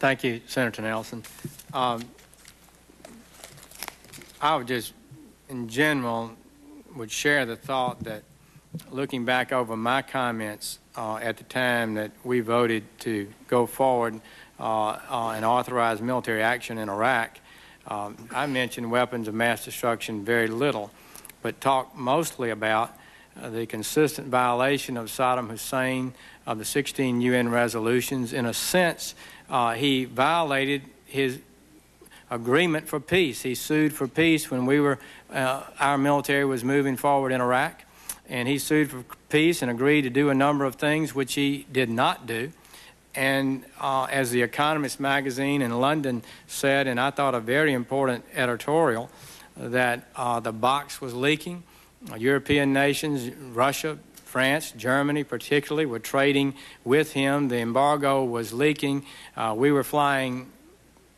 Thank you, Senator Nelson. I would just, in general, would share the thought that looking back over my comments at the time that we voted to go forward and authorize military action in Iraq, I mentioned weapons of mass destruction very little, but talked mostly about the consistent violation of Saddam Hussein of the 16 UN resolutions. In a sense, he violated his agreement for peace. He sued for peace when our military was moving forward in Iraq, and he sued for peace and agreed to do a number of things which he did not do. And as The Economist magazine in London said, and I thought a very important editorial, that the box was leaking. European nations, Russia, France, Germany particularly, were trading with him. The embargo was leaking. We were flying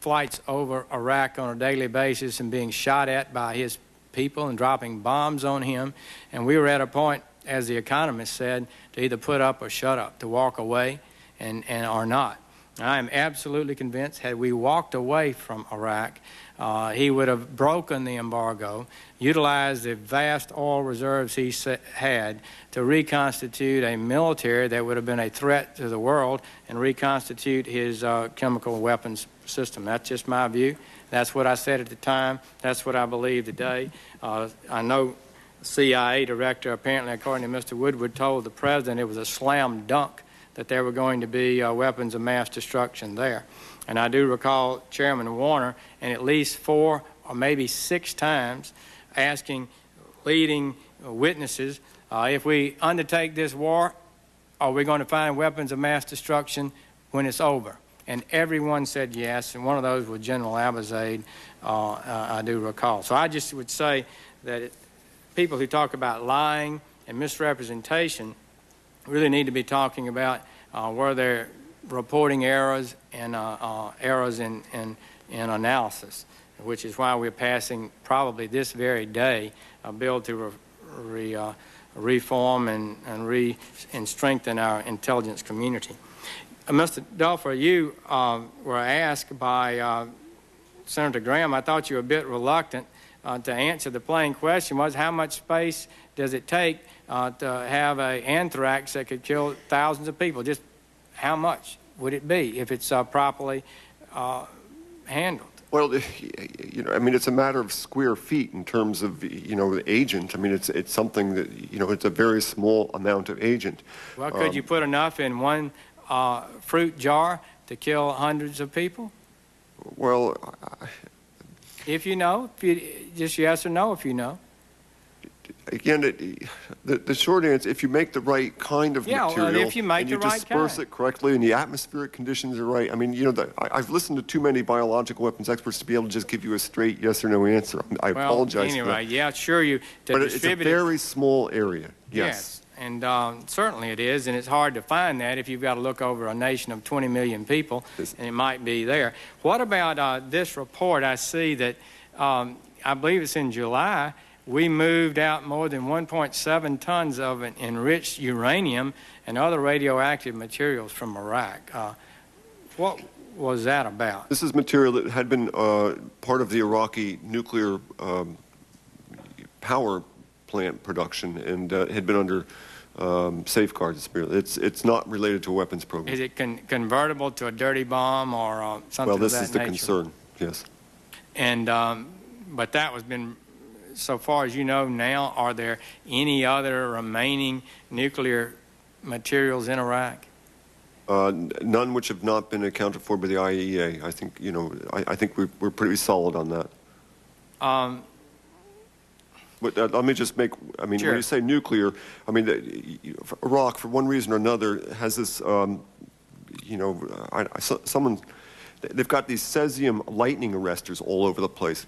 flights over Iraq on a daily basis and being shot at by his people and dropping bombs on him. And we were at a point, as The Economist said, to either put up or shut up, to walk away and or not. I am absolutely convinced had we walked away from Iraq, he would have broken the embargo, utilized the vast oil reserves he had to reconstitute a military that would have been a threat to the world and reconstitute his chemical weapons system. That's just my view. That's what I said at the time. That's what I believe today. I know CIA director, apparently, according to Mr. Woodward, told the president it was a slam dunk that there were going to be weapons of mass destruction there. And I do recall Chairman Warner, and at least 4 or maybe 6 times, asking leading witnesses, if we undertake this war, are we going to find weapons of mass destruction when it's over? And everyone said yes, and one of those was General Abizaid, I do recall. So I just would say that people who talk about lying and misrepresentation really need to be talking about where they're reporting errors and errors in analysis, which is why we're passing probably this very day a bill to reform and strengthen our intelligence community. Mr. Duelfer, you were asked by Senator Graham, I thought you were a bit reluctant to answer the plain question was how much space does it take to have an anthrax that could kill thousands of people? Just how much would it be if it's properly handled? Well, I mean, it's a matter of square feet in terms of, the agent. I mean, it's something that, it's a very small amount of agent. Well, could you put enough in one fruit jar to kill hundreds of people? Well, if you know, just yes or no if you know. Again, the short answer, if you make the right kind of material, well, if you make and you the right disperse it correctly and the atmospheric conditions are right. I mean, I've listened to too many biological weapons experts to be able to just give you a straight yes or no answer. I apologize anyway, for that. Yeah, sure but it's a very small area, yes. And certainly it is, and it's hard to find that if you've got to look over a nation of 20 million people, and it might be there. What about this report? I see that, I believe it's in July, we moved out more than 1.7 tons of enriched uranium and other radioactive materials from Iraq. What was that about? This is material that had been part of the Iraqi nuclear power plant production and had been under safeguards. It's not related to a weapons program. Is it convertible to a dirty bomb or something of that nature? Well, this is the concern, yes. And but that was been, so far as you know now, are there any other remaining nuclear materials in Iraq? None which have not been accounted for by the IAEA. I think, I think we're pretty solid on that. But let me just make, I mean, sure. When you say nuclear, I mean, Iraq, for one reason or another, has this, they've got these cesium lightning arresters all over the place.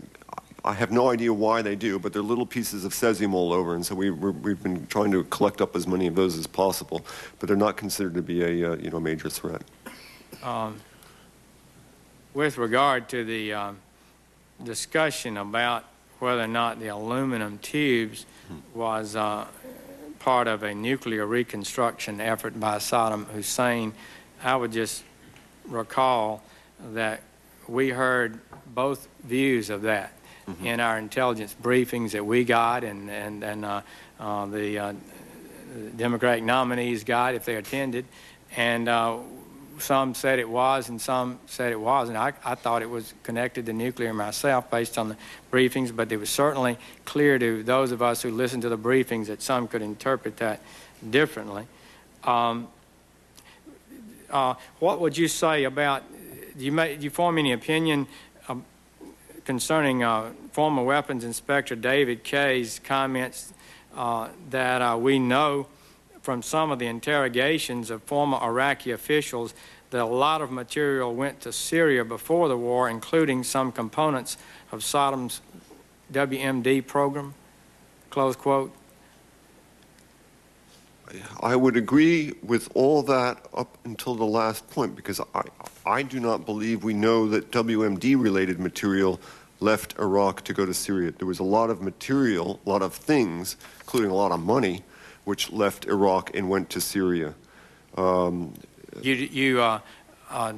I have no idea why they do, but they're little pieces of cesium all over, and so we've been trying to collect up as many of those as possible, but they're not considered to be a major threat. With regard to the discussion about whether or not the aluminum tubes was part of a nuclear reconstruction effort by Saddam Hussein, I would just recall that we heard both views of that in our intelligence briefings that we got, and the Democratic nominees got if they attended, and some said it was and some said it wasn't. I thought it was connected to nuclear myself based on the briefings, but it was certainly clear to those of us who listened to the briefings that some could interpret that differently. What would you say about, do you form any opinion concerning former Weapons Inspector David Kaye's comments that we know from some of the interrogations of former Iraqi officials that a lot of material went to Syria before the war, including some components of Saddam's WMD program, close quote? I would agree with all that up until the last point, because I do not believe we know that WMD-related material left Iraq to go to Syria. There was a lot of material, a lot of things, including a lot of money, which left Iraq and went to Syria. You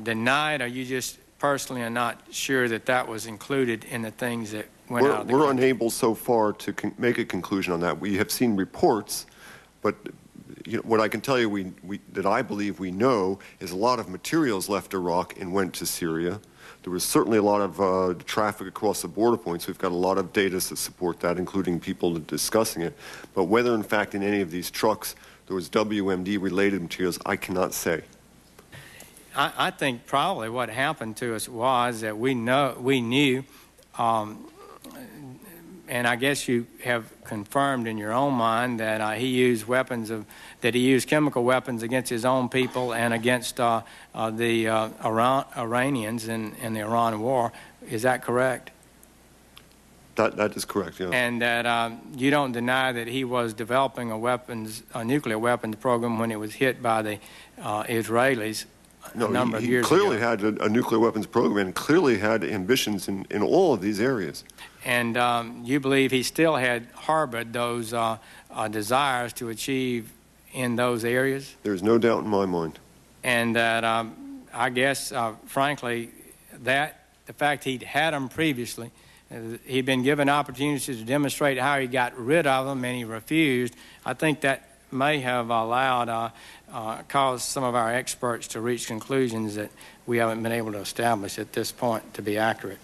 denied, or you just personally are not sure that that was included in the things that went out of the country? We're unable so far to make a conclusion on that. We have seen reports, but what I can tell you that I believe we know is a lot of materials left Iraq and went to Syria. There was certainly a lot of traffic across the border points. We've got a lot of data to support that, including people discussing it. But whether, in fact, in any of these trucks there was WMD-related materials, I cannot say. I think probably what happened to us was that we knew, and I guess you have confirmed in your own mind that he used chemical weapons against his own people and against the Iranians in the Iran war. Is that correct? That is correct, yeah. And that you don't deny that he was developing a nuclear weapons program when it was hit by the Israelis a number of years ago. He clearly had a nuclear weapons program and clearly had ambitions in all of these areas. And you believe he still had harbored those desires to achieve in those areas? There's no doubt in my mind. And that I guess, frankly, that the fact he'd had them previously, he'd been given opportunities to demonstrate how he got rid of them and he refused, I think that may have caused some of our experts to reach conclusions that we haven't been able to establish at this point to be accurate.